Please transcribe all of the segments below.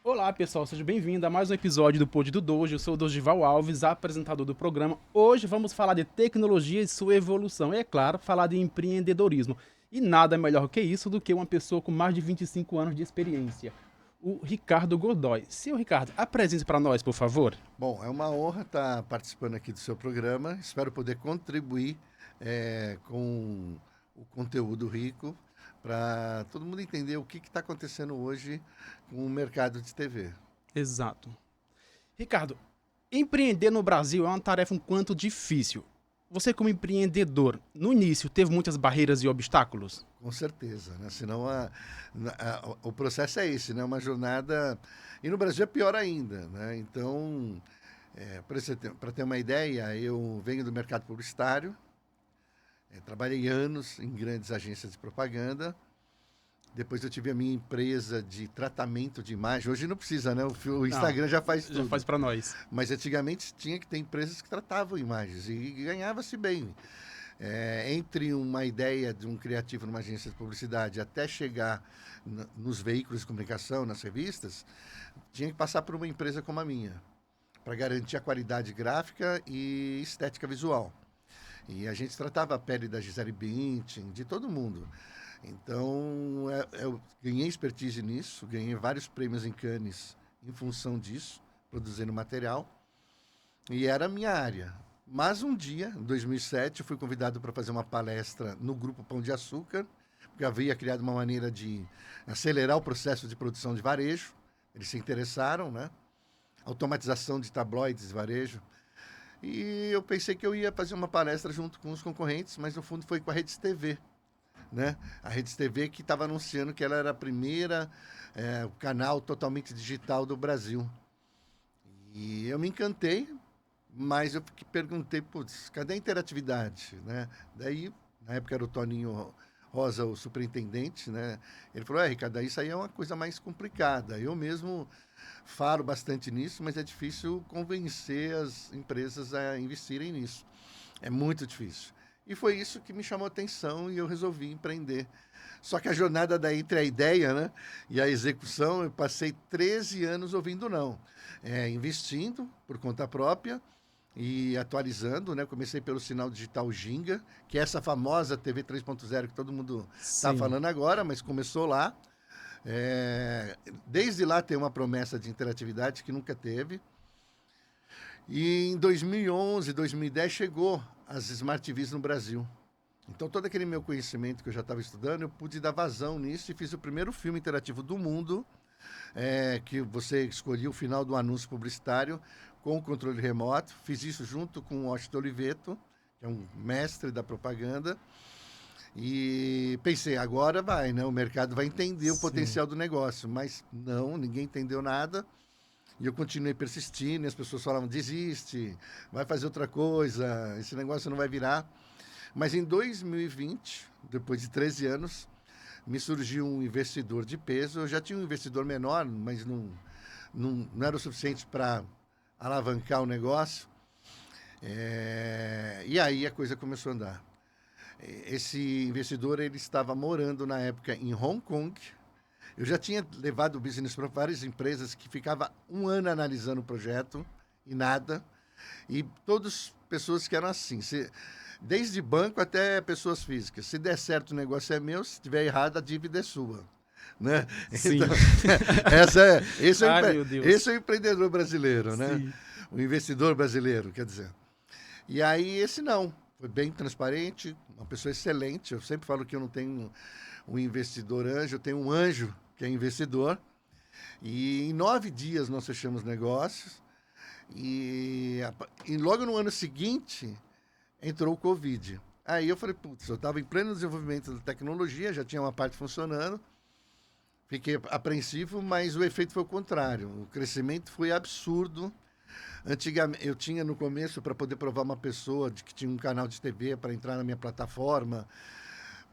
Olá pessoal, seja bem-vindo a mais um episódio do Pod do Dojo. Eu sou o Dogival Alves, apresentador do programa. Hoje vamos falar de tecnologia e sua evolução. E é claro, falar de empreendedorismo. E nada melhor que isso do que uma pessoa com mais de 25 anos de experiência. O Ricardo Godoy. Senhor Ricardo, apresente para nós, por favor. Bom, é uma honra estar participando aqui do seu programa. Espero poder contribuir com o conteúdo rico para todo mundo entender o que está acontecendo hoje com o mercado de TV. Exato. Ricardo, empreender no Brasil é uma tarefa um quanto difícil. Você, como empreendedor, no início teve muitas barreiras e obstáculos? Com certeza, né? Senão o processo é esse, né? Uma jornada. E no Brasil é pior ainda, né? Então, para ter uma ideia, eu venho do mercado publicitário, trabalhei anos em grandes agências de propaganda. Depois eu tive a minha empresa de tratamento de imagem. Hoje não precisa, né? O Não, Instagram já faz já tudo. faz para nós. Mas antigamente tinha que ter empresas que tratavam imagens e ganhava-se bem. Entre uma ideia de um criativo numa agência de publicidade até chegar nos veículos de comunicação, nas revistas, tinha que passar por uma empresa como a minha, para garantir a qualidade gráfica e estética visual. E a gente tratava a pele da Gisele Bündchen, de todo mundo. Então, eu ganhei expertise nisso, ganhei vários prêmios em Cannes em função disso, produzindo material, e era a minha área. Mas um dia, em 2007, eu fui convidado para fazer uma palestra no Grupo Pão de Açúcar, porque havia criado uma maneira de acelerar o processo de produção de varejo. Eles se interessaram, né? Automatização de tabloides de varejo. E eu pensei que eu ia fazer uma palestra junto com os concorrentes, mas no fundo foi com a Rede TV, né? A Rede TV que estava anunciando que ela era a primeira o canal totalmente digital do Brasil. E eu me encantei, mas eu perguntei, putz, cadê a interatividade, né? Daí, na época era o Toninho Rosa, o superintendente, né? Ele falou, Ricardo, isso aí é uma coisa mais complicada. Eu mesmo falo bastante nisso, mas é difícil convencer as empresas a investirem nisso. É muito difícil. E foi isso que me chamou a atenção e eu resolvi empreender. Só que a jornada daí entre a ideia, né, e a execução, eu passei 13 anos ouvindo não. Investindo por conta própria e atualizando, né? Comecei pelo sinal digital Ginga, que é essa famosa TV 3.0 que todo mundo está Sim. falando agora, mas começou lá. Desde lá tem uma promessa de interatividade que nunca teve. E em 2011, 2010 chegou as Smart TVs no Brasil. Então todo aquele meu conhecimento que eu já estava estudando, eu pude dar vazão nisso e fiz o primeiro filme interativo do mundo, que você escolhia o final do anúncio publicitário com o controle remoto. Fiz isso junto com o Washington Oliveto, que é um mestre da propaganda. E pensei, agora vai, né? O mercado vai entender o Sim. potencial do negócio. Mas não, ninguém entendeu nada. E eu continuei persistindo, e as pessoas falavam, desiste, vai fazer outra coisa, esse negócio não vai virar. Mas em 2020, depois de 13 anos, me surgiu um investidor de peso. Eu já tinha um investidor menor, mas não era o suficiente para alavancar o negócio. E aí a coisa começou a andar. Esse investidor ele estava morando na época em Hong Kong. Eu já tinha levado o business para várias empresas que ficava um ano analisando o projeto e nada. E todas pessoas que eram assim. Desde banco até pessoas físicas. Se der certo, o negócio é meu. Se estiver errado, a dívida é sua. Né? Sim. Então, esse, Ai, meu esse Deus. é o empreendedor brasileiro, né? Sim. O investidor brasileiro, quer dizer. E aí, esse não. Foi bem transparente, uma pessoa excelente. Eu sempre falo que eu não tenho um investidor anjo, eu tenho um anjo que é investidor. E em 9 dias nós fechamos negócios. E logo no ano seguinte entrou o Covid. Aí eu falei, putz, eu estava em pleno desenvolvimento da tecnologia, já tinha uma parte funcionando. Fiquei apreensivo, mas o efeito foi o contrário. O crescimento foi absurdo. Antigamente, eu tinha no começo para poder provar uma pessoa de que tinha um canal de TV para entrar na minha plataforma,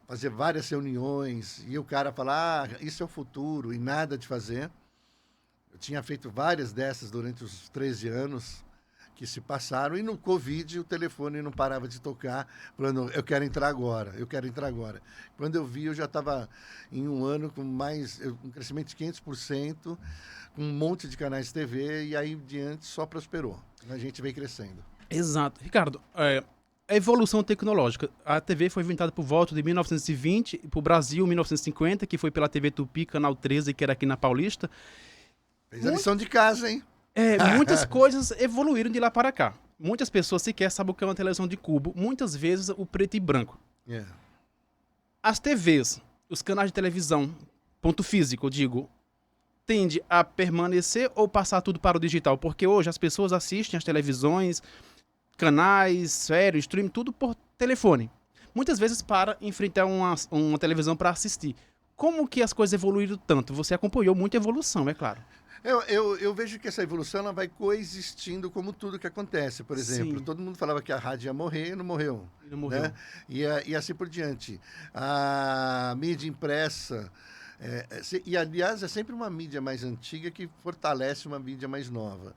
fazer várias reuniões, e o cara falar, isso é o futuro, e nada de fazer. Eu tinha feito várias dessas durante os 13 anos, que se passaram, e no Covid o telefone não parava de tocar, falando, eu quero entrar agora, eu quero entrar agora. Quando eu vi, eu já estava em um ano com um crescimento de 500%, com um monte de canais de TV, e aí em diante só prosperou. A gente vem crescendo. Exato. Ricardo, a evolução tecnológica. A TV foi inventada por volta de 1920, para o Brasil, 1950, que foi pela TV Tupi, Canal 13, que era aqui na Paulista. Fez a lição de casa, hein? Muitas coisas evoluíram de lá para cá. Muitas pessoas sequer sabem o que é uma televisão de cubo, muitas vezes o preto e branco. Yeah. As TVs, os canais de televisão, ponto físico, eu digo, tende a permanecer ou passar tudo para o digital? Porque hoje as pessoas assistem as televisões, canais, séries, streaming, tudo por telefone. Muitas vezes para enfrentar uma televisão para assistir. Como que as coisas evoluíram tanto? Você acompanhou muita evolução, é claro. Eu vejo que essa evolução ela vai coexistindo como tudo que acontece. Por exemplo, Sim. todo mundo falava que a rádio ia morrer e não morreu. Não morreu. Né? E assim por diante. A mídia impressa, e aliás é sempre uma mídia mais antiga que fortalece uma mídia mais nova.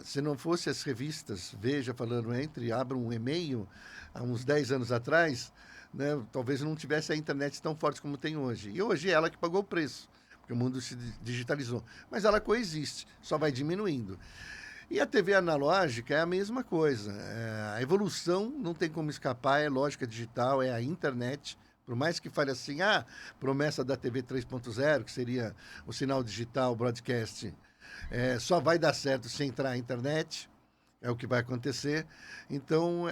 Se não fosse as revistas, Veja falando abra um e-mail, há uns 10 anos atrás, né, talvez não tivesse a internet tão forte como tem hoje. E hoje é ela que pagou o preço, porque o mundo se digitalizou. Mas ela coexiste, só vai diminuindo. E a TV analógica é a mesma coisa. A evolução não tem como escapar, é lógica digital, é a internet. Por mais que fale assim, promessa da TV 3.0, que seria o sinal digital, broadcast, só vai dar certo se entrar a internet, é o que vai acontecer. Então,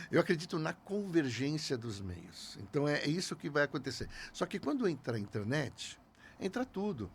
eu acredito na convergência dos meios. Então, é isso que vai acontecer. Só que quando entra a internet, entra tudo.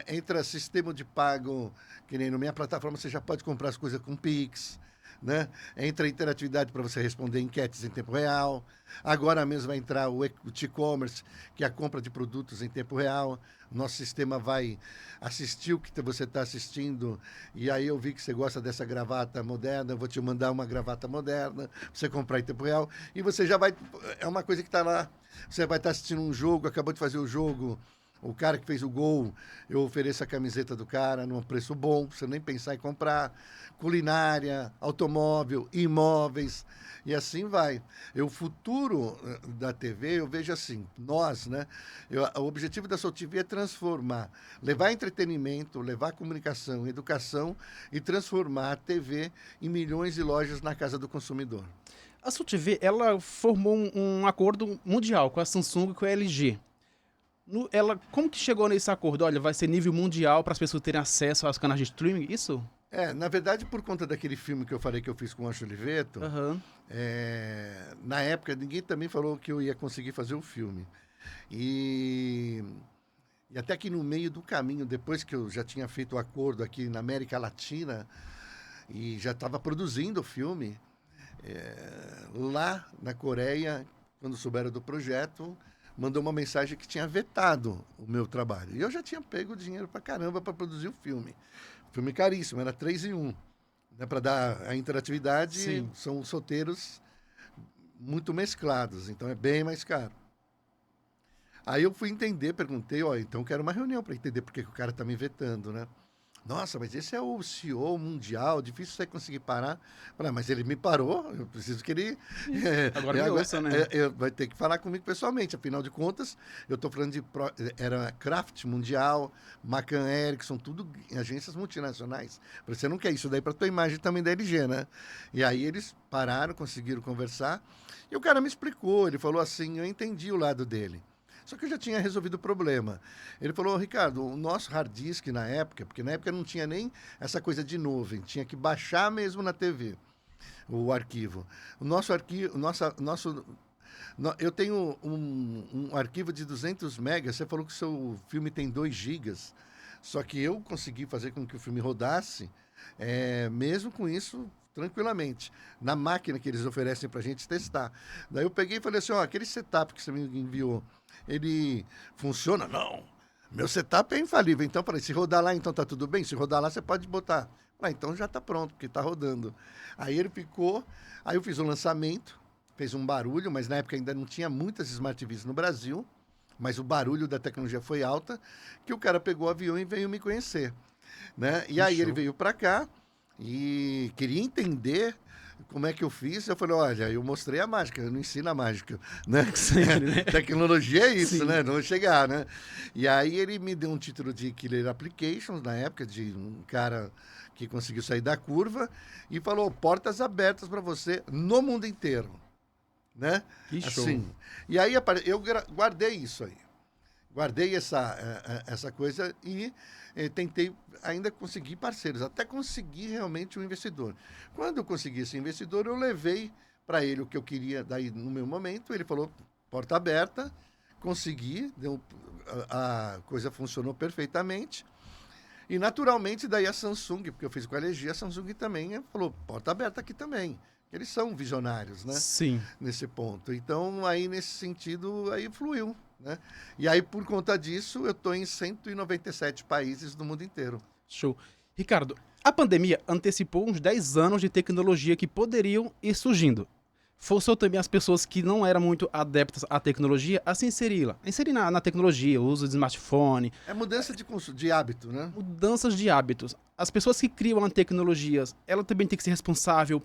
Entra sistema de pago, que nem na minha plataforma você já pode comprar as coisas com Pix, né? Entra a interatividade para você responder enquetes em tempo real. Agora mesmo vai entrar o e-commerce, que é a compra de produtos em tempo real. Nosso sistema vai assistir o que você está assistindo. E aí eu vi que você gosta dessa gravata moderna, eu vou te mandar uma gravata moderna para você comprar em tempo real. E você já vai... É uma coisa que está lá. Você vai estar assistindo um jogo, acabou de fazer o jogo... O cara que fez o gol, eu ofereço a camiseta do cara num preço bom, pra você nem pensar em comprar. Culinária, automóvel, imóveis, e assim vai. O futuro da TV, eu vejo assim, nós, né? O objetivo da Sol TV é transformar, levar entretenimento, levar comunicação, educação e transformar a TV em milhões de lojas na casa do consumidor. A Sol TV, ela formou um acordo mundial com a Samsung e com a LG. Como que chegou nesse acordo? Olha, vai ser nível mundial para as pessoas terem acesso aos canais de streaming, isso? Na verdade, por conta daquele filme que eu falei que eu fiz com o Ancho Oliveto, na época ninguém também falou que eu ia conseguir fazer o filme. E até que no meio do caminho, depois que eu já tinha feito o acordo aqui na América Latina e já estava produzindo o filme, lá na Coreia, quando souberam do projeto, mandou uma mensagem que tinha vetado o meu trabalho. E eu já tinha pego dinheiro pra caramba para produzir o filme. Filme caríssimo, era 3 em 1. Né, para dar a interatividade, Sim. São solteiros muito mesclados, então é bem mais caro. Aí eu fui entender, perguntei, então quero uma reunião para entender por que o cara tá me vetando, né? Nossa, mas esse é o CEO mundial, difícil você conseguir parar. Falei, mas ele me parou, eu preciso que ele... Agora me ouça, né? Vai ter que falar comigo pessoalmente, afinal de contas, eu estou falando era Kraft Mundial, McCann Erickson, tudo agências multinacionais. Você não quer isso daí para tua imagem também da LG, né? E aí eles pararam, conseguiram conversar, e o cara me explicou, ele falou assim, eu entendi o lado dele. Só que eu já tinha resolvido o problema. Ele falou, Ricardo, o nosso hard disk na época, porque na época não tinha nem essa coisa de nuvem, tinha que baixar mesmo na TV o arquivo. O nosso arquivo, eu tenho um arquivo de 200 megas, você falou que o seu filme tem 2 gigas, só que eu consegui fazer com que o filme rodasse, mesmo com isso, tranquilamente, na máquina que eles oferecem para a gente testar. Daí eu peguei e falei assim, aquele setup que você me enviou, ele funciona? Não. Meu setup é infalível. Então, falei, se rodar lá, então tá tudo bem? Se rodar lá, você pode botar. Então já tá pronto, porque tá rodando. Aí ele ficou, aí eu fiz o lançamento, fez um barulho, mas na época ainda não tinha muitas Smart TVs no Brasil, mas o barulho da tecnologia foi alta, que o cara pegou o avião e veio me conhecer. Né? E aí ele veio para cá, e queria entender como é que eu fiz. Eu falei, olha, eu mostrei a mágica, eu não ensino a mágica, né? Sempre, né? Tecnologia é isso, Sim. né? Não chegar, né? E aí ele me deu um título de Killer Applications, na época, de um cara que conseguiu sair da curva, e falou, portas abertas para você no mundo inteiro, né? Que show. Assim. E aí eu guardei isso aí. Guardei essa coisa e tentei ainda conseguir parceiros, até conseguir realmente um investidor. Quando eu consegui esse investidor, eu levei para ele o que eu queria daí no meu momento. Ele falou, porta aberta, consegui, a coisa funcionou perfeitamente. E naturalmente daí a Samsung, porque eu fiz com a LG, a Samsung também falou, porta aberta aqui também. Eles são visionários, né? Sim. Nesse ponto. Então, aí nesse sentido, aí fluiu, né? E aí, por conta disso, eu estou em 197 países do mundo inteiro. Show. Ricardo, a pandemia antecipou uns 10 anos de tecnologia que poderiam ir surgindo. Forçou também as pessoas que não eram muito adeptas à tecnologia a se inserir na tecnologia, o uso de smartphone, É mudança de hábito, né? mudanças de hábitos. As pessoas que criam as tecnologias, ela também tem que ser responsável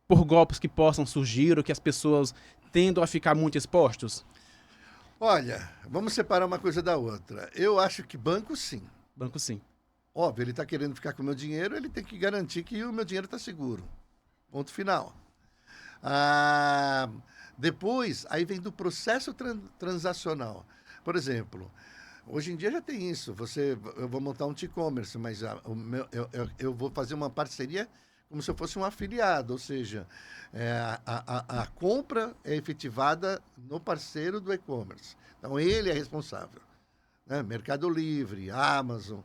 por golpes que possam surgir ou que as pessoas tendam a ficar muito expostos? Olha, vamos separar uma coisa da outra. Eu acho que banco, sim. Banco sim. Óbvio, ele está querendo ficar com o meu dinheiro, ele tem que garantir que o meu dinheiro está seguro. Ponto final. Ah, depois, aí vem do processo transacional. Por exemplo, hoje em dia já tem isso. Eu vou montar um e-commerce, mas eu vou fazer uma parceria como se eu fosse um afiliado, ou seja, a compra é efetivada no parceiro do e-commerce. Então, ele é responsável. Né? Mercado Livre, Amazon.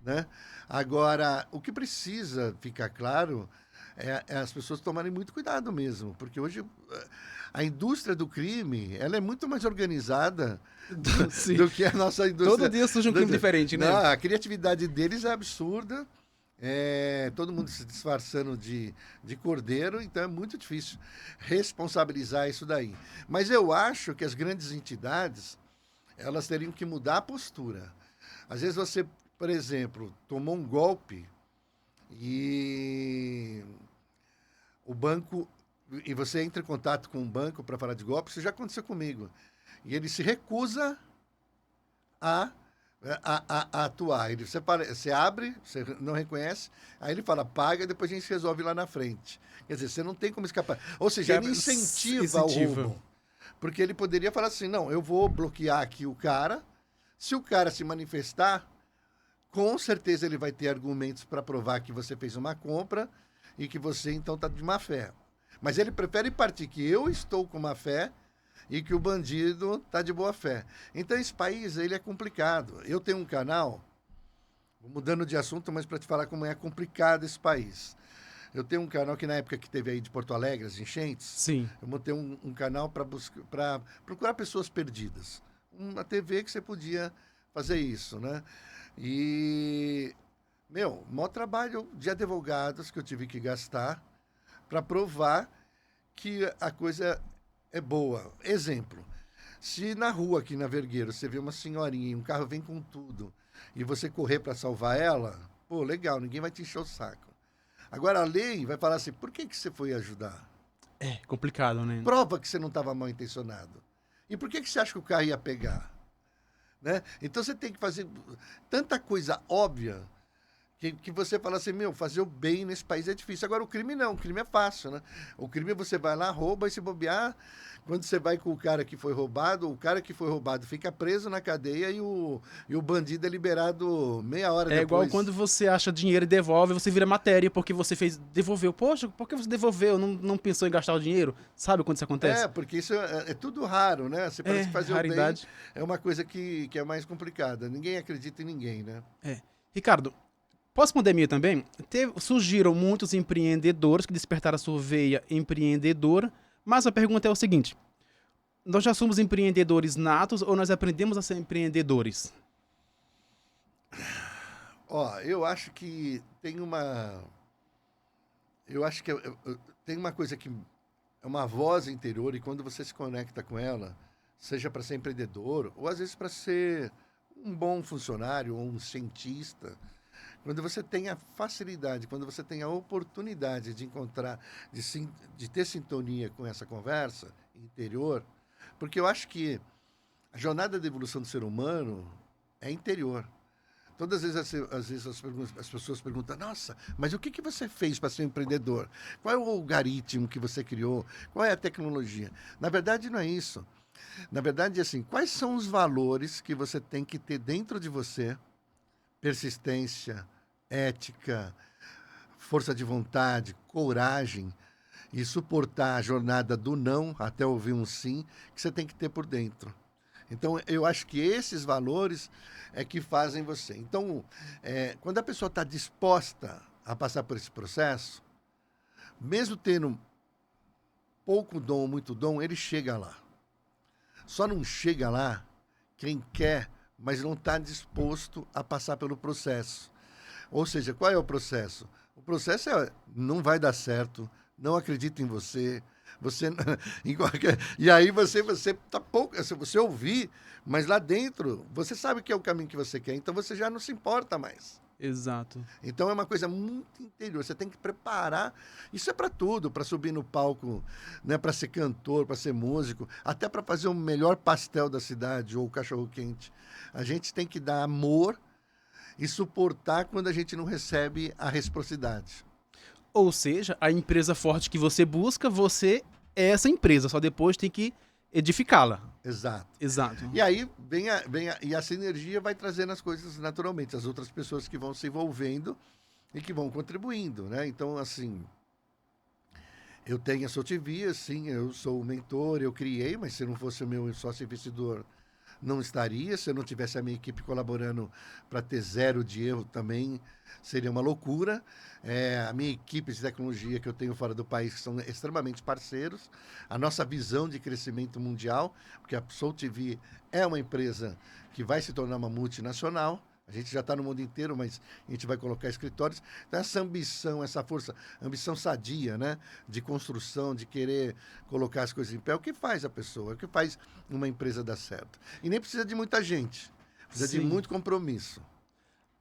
Né? Agora, o que precisa ficar claro é as pessoas tomarem muito cuidado mesmo, porque hoje a indústria do crime ela é muito mais organizada do que a nossa indústria. Todo dia surge um crime diferente, né? Não, a criatividade deles é absurda. Todo mundo se disfarçando de cordeiro, então é muito difícil responsabilizar isso daí. Mas eu acho que as grandes entidades, elas teriam que mudar a postura. Às vezes você, por exemplo, tomou um golpe e o banco, e você entra em contato com um banco para falar de golpe, isso já aconteceu comigo. E ele se recusa a atuar. Você abre, você não reconhece, aí ele fala, paga, depois a gente resolve lá na frente. Quer dizer, você não tem como escapar. Ou seja, ele incentiva o roubo. Porque ele poderia falar assim, não, eu vou bloquear aqui o cara, se o cara se manifestar, com certeza ele vai ter argumentos para provar que você fez uma compra e que você, então, está de má fé. Mas ele prefere partir que eu estou com má fé e que o bandido está de boa fé. Então, esse país, ele é complicado. Eu tenho um canal, mudando de assunto, mas para te falar como é complicado esse país. Eu tenho um canal que na época que teve aí de Porto Alegre, as enchentes, sim, eu montei um canal para procurar pessoas perdidas. Uma TV que você podia fazer isso, né? E, maior trabalho de advogados que eu tive que gastar para provar que a coisa é boa. Exemplo, se na rua aqui na Vergueiro você vê uma senhorinha e um carro vem com tudo e você correr para salvar ela, pô, legal, ninguém vai te encher o saco. Agora a lei vai falar assim, por que você foi ajudar? é complicado, né? Prova que você não estava mal intencionado. E por que você acha que o carro ia pegar? Né? Então você tem que fazer tanta coisa óbvia que você fala assim, fazer o bem nesse país é difícil. Agora, o crime não, o crime é fácil, né? O crime você vai lá, rouba e se bobear. Quando você vai com o cara que foi roubado, o cara que foi roubado fica preso na cadeia e o bandido é liberado meia hora depois. É igual quando você acha dinheiro e devolve, você vira matéria porque você devolveu. Poxa, por que você devolveu? Não pensou em gastar o dinheiro? Sabe quando isso acontece? Porque isso é tudo raro, né? Você parece que fazer raridade. o bem é uma coisa que é mais complicada. Ninguém acredita em ninguém, né? Ricardo, pós-pandemia também, surgiram muitos empreendedores que despertaram a sua veia empreendedora, mas a pergunta é o seguinte, nós já somos empreendedores natos ou nós aprendemos a ser empreendedores? Eu acho que tem uma... Eu acho que tem uma coisa que é uma voz interior e quando você se conecta com ela, seja para ser empreendedor ou às vezes para ser um bom funcionário ou um cientista, quando você tem a facilidade, quando você tem a oportunidade de encontrar, de ter sintonia com essa conversa interior, porque eu acho que a jornada de evolução do ser humano é interior. Todas as vezes, às vezes as pessoas perguntam, nossa, mas o que você fez para ser um empreendedor? Qual é o algoritmo que você criou? Qual é a tecnologia? Na verdade, não é isso. Na verdade, assim, quais são os valores que você tem que ter dentro de você? Persistência, ética, força de vontade, coragem e suportar a jornada do não até ouvir um sim, que você tem que ter por dentro. Então, eu acho que esses valores é que fazem você. Então, quando a pessoa está disposta a passar por esse processo, mesmo tendo pouco dom, muito dom, ele chega lá. Só não chega lá quem quer, mas não está disposto a passar pelo processo. Ou seja, qual é o processo? O processo não vai dar certo, não acredita em você, e aí você tá pouco, se você ouvir, mas lá dentro você sabe que é o caminho que você quer, então você já não se importa mais. Exato. Então é uma coisa muito interior, você tem que preparar. Isso é para tudo, para subir no palco, né, para ser cantor, para ser músico, até para fazer o melhor pastel da cidade ou cachorro quente. A gente tem que dar amor e suportar quando a gente não recebe a reciprocidade. Ou seja, a empresa forte que você busca, você é essa empresa, só depois tem que edificá-la. Exato. Exato. E aí e a sinergia vai trazendo as coisas naturalmente, as outras pessoas que vão se envolvendo e que vão contribuindo, né? Então, assim, eu tenho a Sotivia, sim, eu sou o mentor, eu criei, mas se não fosse o meu sócio investidor, não estaria. Se eu não tivesse a minha equipe colaborando para ter zero de erro também, seria uma loucura. A minha equipe de tecnologia que eu tenho fora do país, que são extremamente parceiros. A nossa visão de crescimento mundial, porque a Soul TV é uma empresa que vai se tornar uma multinacional. A gente já está no mundo inteiro, mas a gente vai colocar escritórios. Então, essa ambição, essa força, ambição sadia, né? De construção, de querer colocar as coisas em pé, é o que faz a pessoa, é o que faz uma empresa dar certo. E nem precisa de muita gente, precisa de Sim. muito compromisso.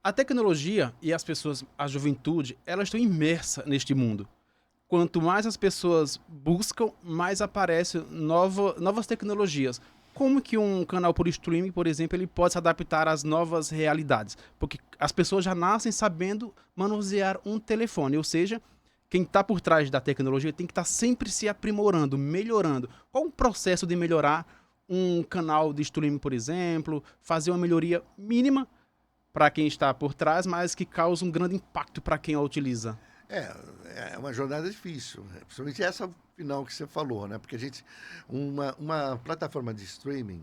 A tecnologia e as pessoas, a juventude, elas estão imersas neste mundo. Quanto mais as pessoas buscam, mais aparecem novas tecnologias. Como que um canal por streaming, por exemplo, ele pode se adaptar às novas realidades? Porque as pessoas já nascem sabendo manusear um telefone, ou seja, quem está por trás da tecnologia tem que estar sempre se aprimorando, melhorando. Qual o processo de melhorar um canal de streaming, por exemplo, fazer uma melhoria mínima para quem está por trás, mas que causa um grande impacto para quem a utiliza? É uma jornada difícil, né? Principalmente essa final que você falou, né? Porque uma plataforma de streaming,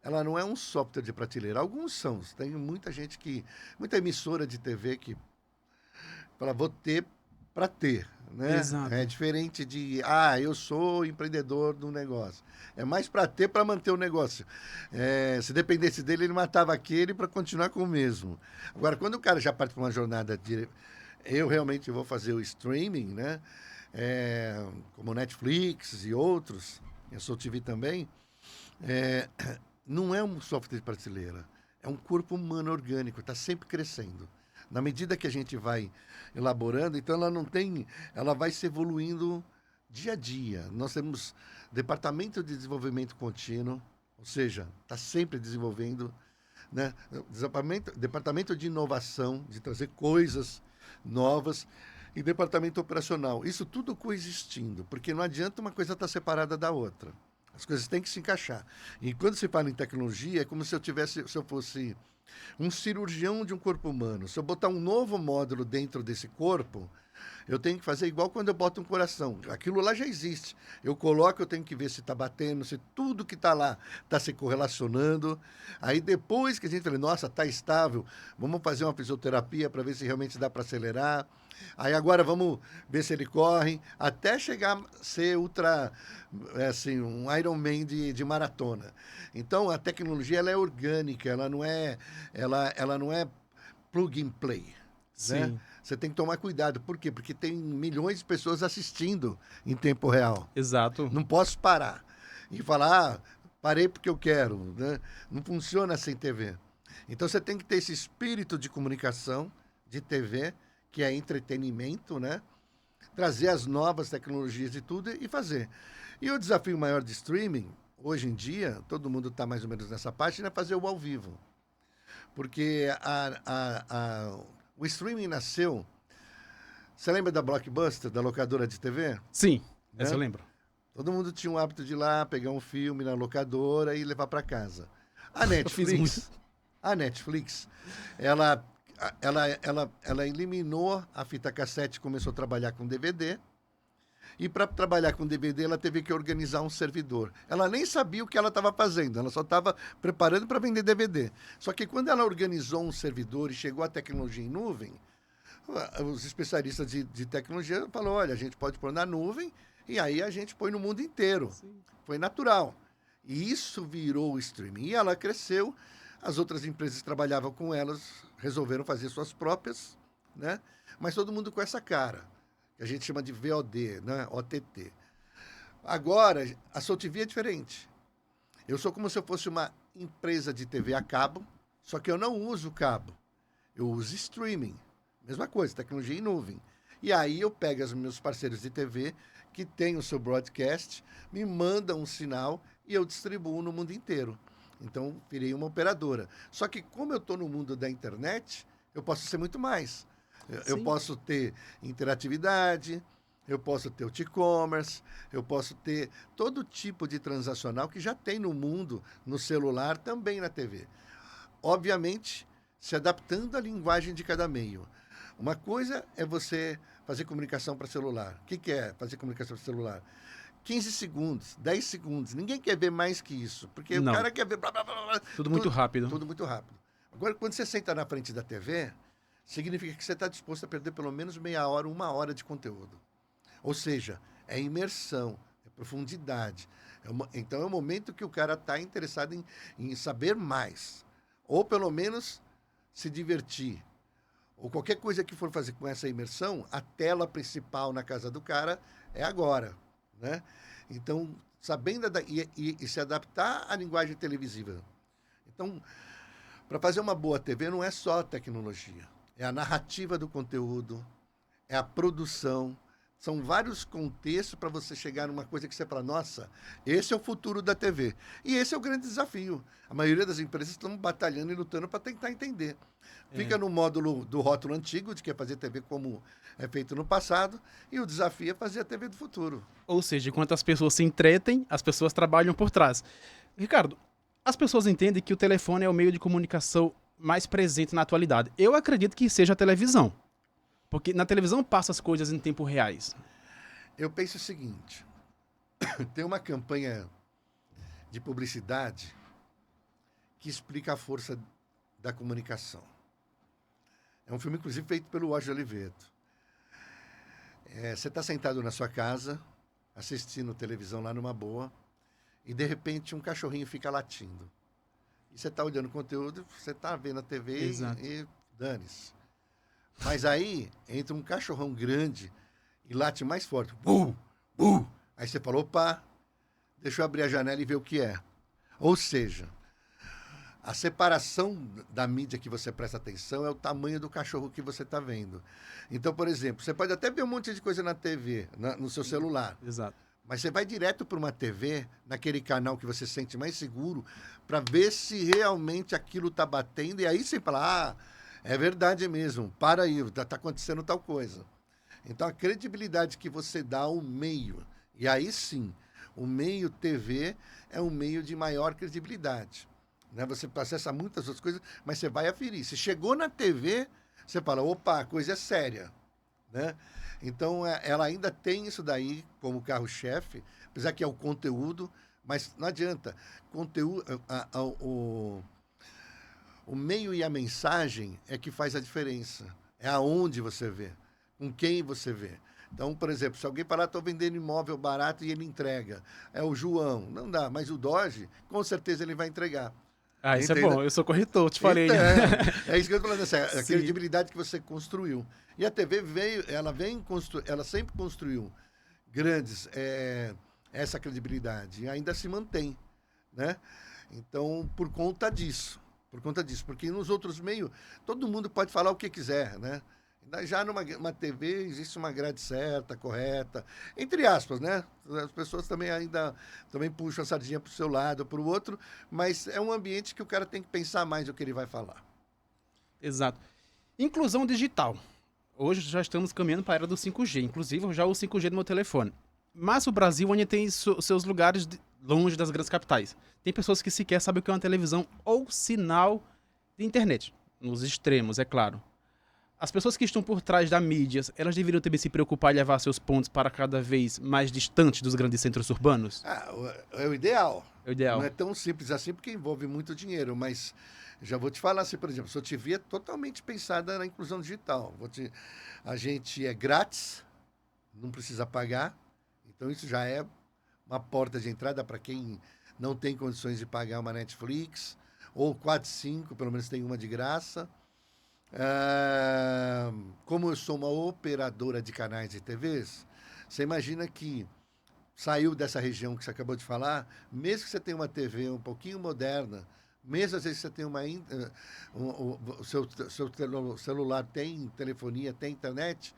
ela não é um software de prateleira. Alguns são. Tem muita muita emissora de TV que fala, vou ter para ter, né? Exato. É diferente de, eu sou empreendedor do negócio. É mais para ter, para manter o negócio. Se dependesse dele, ele matava aquele para continuar com o mesmo. Agora, quando o cara já parte para uma jornada de eu realmente vou fazer o streaming, né? Como Netflix e outros, a Soul TV também, não é um software de prateleira, é um corpo humano orgânico, está sempre crescendo. Na medida que a gente vai elaborando, então ela vai se evoluindo dia a dia. Nós temos departamento de desenvolvimento contínuo, ou seja, está sempre desenvolvendo, né? Departamento de inovação, de trazer coisas novas, e departamento operacional. Isso tudo coexistindo, porque não adianta uma coisa estar separada da outra. As coisas têm que se encaixar. E quando se fala em tecnologia, é como se eu fosse um cirurgião de um corpo humano. Se eu botar um novo módulo dentro desse corpo, eu tenho que fazer igual quando eu boto um coração. Aquilo lá já existe. Eu coloco, eu tenho que ver se está batendo, se tudo que está lá está se correlacionando. Aí depois que a gente fala, nossa, está estável, vamos fazer uma fisioterapia para ver se realmente dá para acelerar. Aí agora vamos ver se ele corre, até chegar a ser um Ironman de maratona. Então a tecnologia ela é orgânica, ela não é plug and play. Sim. Né? Você tem que tomar cuidado. Por quê? Porque tem milhões de pessoas assistindo em tempo real. Exato. Não posso parar e falar, parei porque eu quero. Né? Não funciona sem TV. Então você tem que ter esse espírito de comunicação, de TV, que é entretenimento, né? Trazer as novas tecnologias e tudo e fazer. E o desafio maior de streaming, hoje em dia, todo mundo está mais ou menos nessa página, é fazer o ao vivo. Porque o streaming nasceu... Você lembra da Blockbuster, da locadora de TV? Sim, Né? essa eu lembro. Todo mundo tinha o hábito de ir lá, pegar um filme na locadora e levar para casa. A Eu fiz muito. Netflix, ela eliminou a fita cassete e começou a trabalhar com DVD. E para trabalhar com DVD, ela teve que organizar um servidor. Ela nem sabia o que ela estava fazendo, ela só estava preparando para vender DVD. Só que quando ela organizou um servidor e chegou a tecnologia em nuvem, os especialistas de tecnologia falaram, olha, a gente pode pôr na nuvem e aí a gente põe no mundo inteiro. Sim. Foi natural. E isso virou o streaming. E ela cresceu, as outras empresas que trabalhavam com elas resolveram fazer suas próprias, né? Mas todo mundo com essa cara, que a gente chama de VOD, né? OTT. Agora, a Soul TV é diferente. Eu sou como se eu fosse uma empresa de TV a cabo, só que eu não uso cabo. Eu uso streaming. Mesma coisa, tecnologia em nuvem. E aí eu pego os meus parceiros de TV, que têm o seu broadcast, me mandam um sinal e eu distribuo no mundo inteiro. Então, virei uma operadora. Só que como eu estou no mundo da internet, eu posso ser muito mais. Eu posso ter interatividade, eu posso ter o e-commerce, eu posso ter todo tipo de transacional que já tem no mundo, no celular, também na TV. Obviamente, se adaptando à linguagem de cada meio. Uma coisa é você fazer comunicação para celular. O que é fazer comunicação para celular? 15 segundos, 10 segundos. Ninguém quer ver mais que isso. Porque Não. O cara quer ver... Blá, blá, blá, blá, tudo muito rápido. Tudo muito rápido. Agora, quando você senta na frente da TV, significa que você está disposto a perder pelo menos meia hora, 1 hora de conteúdo. Ou seja, é imersão, é profundidade. Então, é o momento que o cara está interessado em saber mais. Ou, pelo menos, se divertir. Ou qualquer coisa que for fazer com essa imersão, a tela principal na casa do cara é agora, né? Então, sabendo e se adaptar à linguagem televisiva. Então, para fazer uma boa TV não é só a tecnologia, é a narrativa do conteúdo, é a produção. São vários contextos para você chegar numa coisa que você fala, nossa, esse é o futuro da TV. E esse é o grande desafio. A maioria das empresas estão batalhando e lutando para tentar entender. Fica no módulo do rótulo antigo, de que é fazer TV como é feito no passado, e o desafio é fazer a TV do futuro. Ou seja, enquanto as pessoas se entretem, as pessoas trabalham por trás. Ricardo, as pessoas entendem que o telefone é o meio de comunicação mais presente na atualidade. Eu acredito que seja a televisão. Porque na televisão passa as coisas em tempo reais. Eu penso o seguinte, tem uma campanha de publicidade que explica a força da comunicação. É um filme, inclusive, feito pelo Jorge Oliveto. Você está sentado na sua casa, assistindo televisão lá numa boa, e de repente um cachorrinho fica latindo. E você está olhando o conteúdo, você está vendo a TV e dane-se. Mas aí entra um cachorrão grande e late mais forte. Bum, bum. Aí você fala, opa, deixa eu abrir a janela e ver o que é. Ou seja, a separação da mídia que você presta atenção é o tamanho do cachorro que você está vendo. Então, por exemplo, você pode até ver um monte de coisa na TV, no seu celular. Exato. Mas você vai direto para uma TV, naquele canal que você sente mais seguro, para ver se realmente aquilo está batendo. E aí você fala, é verdade mesmo, para aí, está acontecendo tal coisa. Então, a credibilidade que você dá ao meio, e aí sim, o meio TV é um meio de maior credibilidade. Né? Você acessa muitas outras coisas, mas você vai aferir. Se chegou na TV, você fala, opa, a coisa é séria. Né? Então, ela ainda tem isso daí como carro-chefe, apesar que é o conteúdo, mas não adianta. O meio e a mensagem é que faz a diferença. É aonde você vê, com quem você vê. Então, por exemplo, se alguém falar, estou vendendo imóvel barato e ele entrega. É o João. Não dá, mas o Doge, com certeza ele vai entregar. Ah, isso é bom. Eu sou corretor, te falei. Então, é isso que eu estou falando. Assim, a credibilidade que você construiu. E a TV ela sempre construiu grandes, essa credibilidade. E ainda se mantém, né? Então, por conta disso. por conta disso. Porque nos outros meios, todo mundo pode falar o que quiser, né? Já numa TV existe uma grade certa, correta, entre aspas, né? As pessoas também puxam a sardinha para o seu lado, para o outro, mas é um ambiente que o cara tem que pensar mais o que ele vai falar. Exato. Inclusão digital. Hoje já estamos caminhando para a era do 5G, inclusive já o 5G do meu telefone. Mas o Brasil ainda tem seus lugares longe das grandes capitais. Tem pessoas que sequer sabem o que é uma televisão ou sinal de internet. Nos extremos, é claro. As pessoas que estão por trás da mídia, elas deveriam também se preocupar em levar seus pontos para cada vez mais distantes dos grandes centros urbanos? É o ideal. É o ideal. Não é tão simples assim porque envolve muito dinheiro, mas já vou te falar assim, por exemplo, a TV é totalmente pensada na inclusão digital. A gente é grátis, não precisa pagar, então isso já é uma porta de entrada para quem não tem condições de pagar uma Netflix, ou 4, 5, pelo menos tem uma de graça. Como eu sou uma operadora de canais de TVs, você imagina que saiu dessa região que você acabou de falar, mesmo que você tenha uma TV um pouquinho moderna, mesmo às vezes você tem o seu celular tem telefonia, tem internet,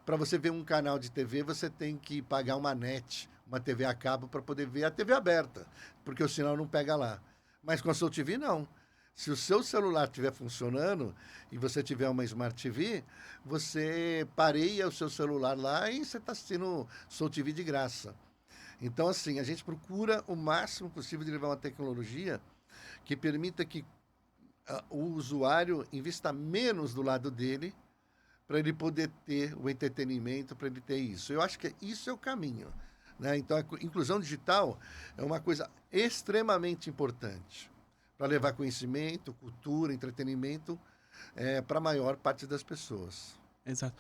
para você ver um canal de TV, você tem que pagar uma net, uma TV a cabo para poder ver a TV aberta, porque o sinal não pega lá. Mas com a Soul TV, não. Se o seu celular estiver funcionando e você tiver uma Smart TV, você pareia o seu celular lá e você está assistindo Soul TV de graça. Então, assim, a gente procura o máximo possível de levar uma tecnologia que permita que o usuário invista menos do lado dele para ele poder ter o entretenimento, para ele ter isso. Eu acho que isso é o caminho, né? Então, a inclusão digital é uma coisa extremamente importante para levar conhecimento, cultura, entretenimento para a maior parte das pessoas. Exato.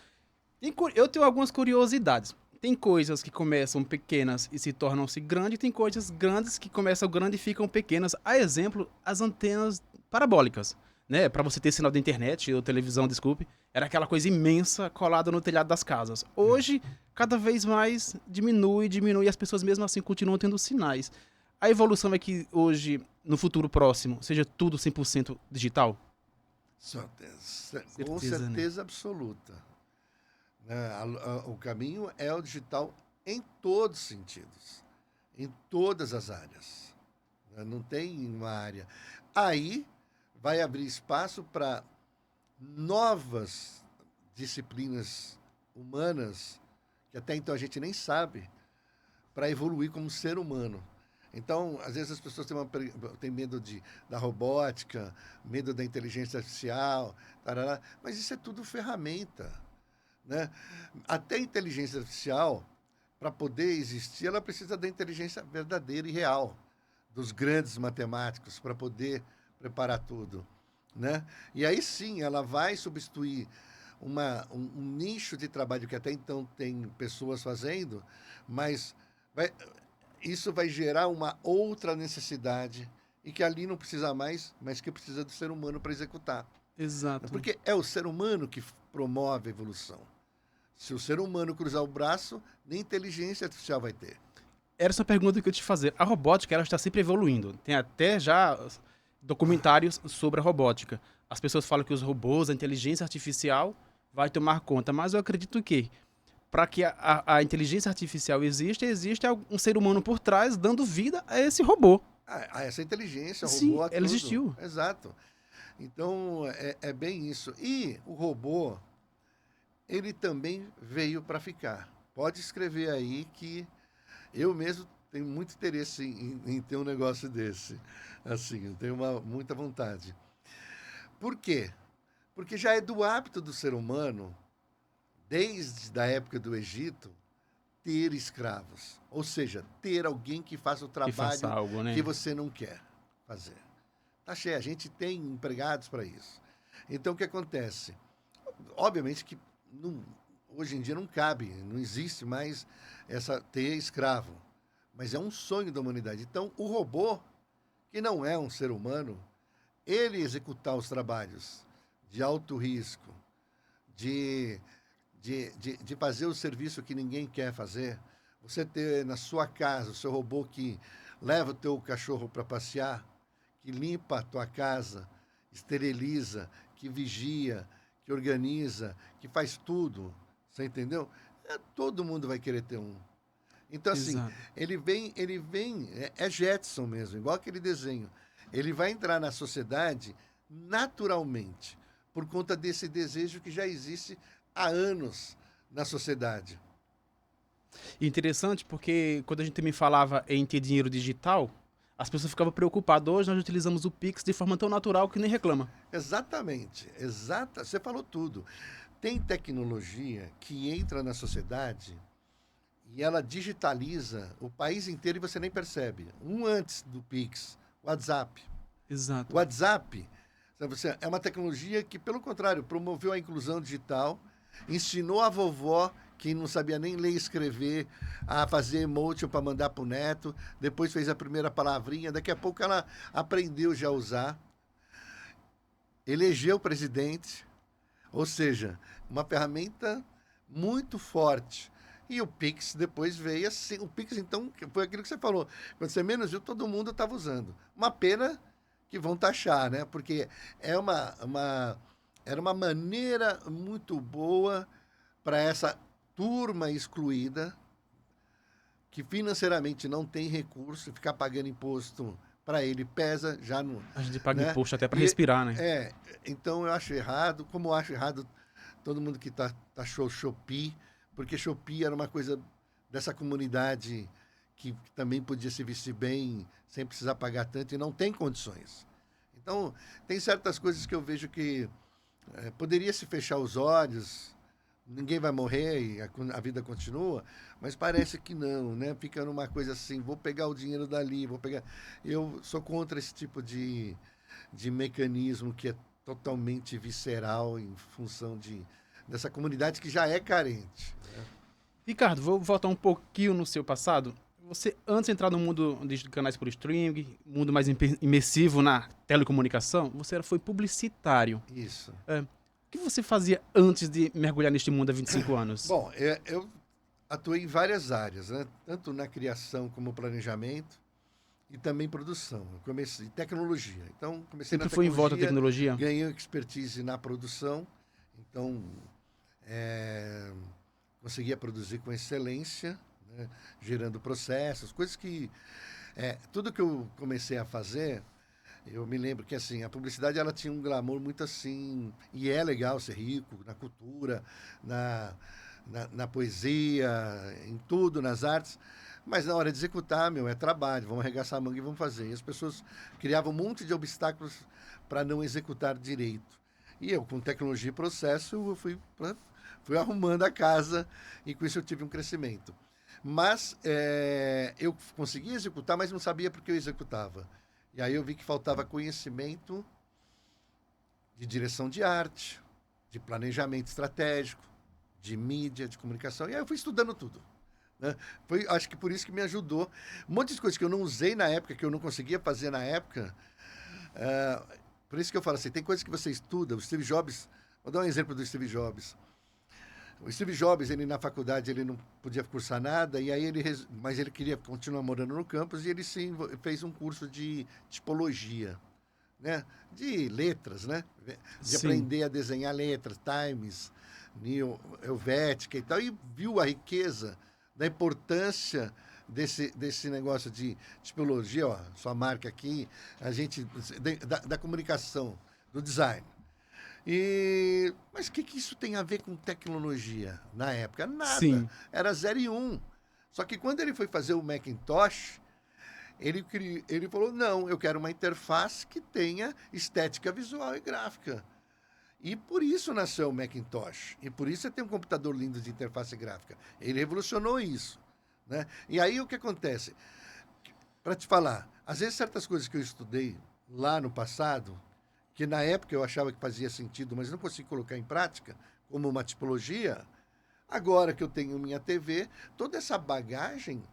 Eu tenho algumas curiosidades. Tem coisas que começam pequenas e se tornam-se grandes, e tem coisas grandes que começam grandes e ficam pequenas. A exemplo, as antenas parabólicas, né? Para você ter sinal de internet ou televisão, desculpe, era aquela coisa imensa colada no telhado das casas. Hoje, cada vez mais diminui e as pessoas mesmo assim continuam tendo sinais. A evolução é que hoje, no futuro próximo, seja tudo 100% digital? Com certeza, né? Absoluta. O caminho é o digital em todos os sentidos, em todas as áreas. Não tem uma área. Aí vai abrir espaço para novas disciplinas humanas, que até então a gente nem sabe, para evoluir como ser humano. Então, às vezes as pessoas têm medo da robótica, medo da inteligência artificial, tarará, mas isso é tudo ferramenta, né? Até a inteligência artificial, para poder existir, ela precisa da inteligência verdadeira e real, dos grandes matemáticos, para poder preparar tudo, né? E aí sim, ela vai substituir um nicho de trabalho que até então tem pessoas fazendo, mas isso vai gerar uma outra necessidade e que ali não precisa mais, mas que precisa do ser humano para executar. Exato. Porque é o ser humano que promove a evolução. Se o ser humano cruzar o braço, nem inteligência artificial vai ter. Era essa pergunta que eu te fazer. A robótica, ela está sempre evoluindo. Tem até já documentários sobre a robótica. As pessoas falam que os robôs, a inteligência artificial vai tomar conta, mas eu acredito que para que a inteligência artificial exista, existe um ser humano por trás dando vida a esse robô. Essa inteligência, Sim, robô, ela existiu. Exato. Então, é bem isso. E o robô, ele também veio para ficar. Pode escrever aí que eu mesmo tenho muito interesse em ter um negócio desse. Assim, eu tenho muita vontade. Por quê? Porque já é do hábito do ser humano, desde a época do Egito, ter escravos. Ou seja, ter alguém que faça o trabalho algo, né? que você não quer fazer. Tá cheio, a gente tem empregados para isso. Então, o que acontece? Obviamente que hoje em dia não cabe, não existe mais ter escravo. Mas é um sonho da humanidade. Então, o robô, que não é um ser humano, ele executar os trabalhos de alto risco, de fazer o serviço que ninguém quer fazer, você ter na sua casa o seu robô que leva o teu cachorro para passear, que limpa a tua casa esteriliza, que vigia, que organiza, que faz tudo. Você entendeu? Todo mundo vai querer ter um. Então, assim, Exato. é Jetson mesmo, igual aquele desenho. Ele vai entrar na sociedade naturalmente, por conta desse desejo que já existe há anos na sociedade. E interessante porque quando a gente me falava em ter dinheiro digital, as pessoas ficavam preocupadas. Hoje nós utilizamos o Pix de forma tão natural que nem reclama. Exatamente, você falou tudo. Tem tecnologia que entra na sociedade e ela digitaliza o país inteiro e você nem percebe. Um antes do Pix, WhatsApp. O Exato. WhatsApp é uma tecnologia que, pelo contrário, promoveu a inclusão digital, ensinou a vovó, que não sabia nem ler e escrever, a fazer emotion para mandar para o neto, depois fez a primeira palavrinha, daqui a pouco ela aprendeu já a usar, elegeu o presidente, ou seja, uma ferramenta muito forte. E o Pix depois veio assim. O Pix, então, foi aquilo que você falou. Quando você menos viu, todo mundo estava usando. Uma pena que vão taxar, né? Porque era uma maneira muito boa para essa turma excluída, que financeiramente não tem recurso, ficar pagando imposto para ele pesa já no. A gente paga Né? imposto até para respirar, né? Então eu acho errado, como eu acho errado todo mundo que taxou Shopee, porque Shopee era uma coisa dessa comunidade que também podia se vestir bem, sem precisar pagar tanto, e não tem condições. Então, tem certas coisas que eu vejo que poderia se fechar os olhos, ninguém vai morrer e a vida continua, mas parece que não, né? Fica numa coisa assim, vou pegar o dinheiro dali, vou pegar... Eu sou contra esse tipo de mecanismo que é totalmente visceral em função dessa comunidade que já é carente. Ricardo, vou voltar um pouquinho no seu passado. Você, antes de entrar no mundo de canais por streaming, mundo mais imersivo na telecomunicação, você foi publicitário. Isso. O que você fazia antes de mergulhar neste mundo há 25 anos? Bom, eu atuei em várias áreas, né? Tanto na criação como planejamento e também produção. Eu comecei tecnologia. Então, comecei Sempre na foi em volta da tecnologia, tecnologia? ganhei expertise na produção. Então, conseguia produzir com excelência, né? Gerando processos, coisas que... tudo que eu comecei a fazer, eu me lembro que assim, a publicidade ela tinha um glamour muito assim, e é legal ser rico na cultura, na poesia, em tudo, nas artes, mas na hora de executar, é trabalho, vamos arregaçar a manga e vamos fazer. E as pessoas criavam um monte de obstáculos para não executar direito. E eu, com tecnologia e processo, eu fui arrumando a casa e com isso eu tive um crescimento. Mas eu conseguia executar, mas não sabia porque eu executava. E aí eu vi que faltava conhecimento de direção de arte, de planejamento estratégico, de mídia, de comunicação. E aí eu fui estudando tudo. Né? Acho que por isso que me ajudou. Um monte de coisas que eu não usei na época, que eu não conseguia fazer na época. Por isso que eu falo assim, tem coisas que você estuda. O Steve Jobs, vou dar um exemplo do Steve Jobs. O Steve Jobs, ele na faculdade, ele não podia cursar nada, e aí mas ele queria continuar morando no campus, e ele fez um curso de tipologia, né? De letras, né? De aprender a desenhar letras, Times, New Helvética e tal, e viu a riqueza da importância desse negócio de tipologia, ó, sua marca aqui, da comunicação, do design. Mas o que isso tem a ver com tecnologia na época? Nada. Sim. Era 0 e 1. Um. Só que quando ele foi fazer o Macintosh, ele falou, não, eu quero uma interface que tenha estética visual e gráfica. E por isso nasceu o Macintosh. E por isso você tem um computador lindo de interface gráfica. Ele revolucionou isso. Né? E aí o que acontece? Para te falar, às vezes certas coisas que eu estudei lá no passado, que na época eu achava que fazia sentido, mas não consigo colocar em prática, como uma tipologia, agora que eu tenho minha TV, toda essa bagagem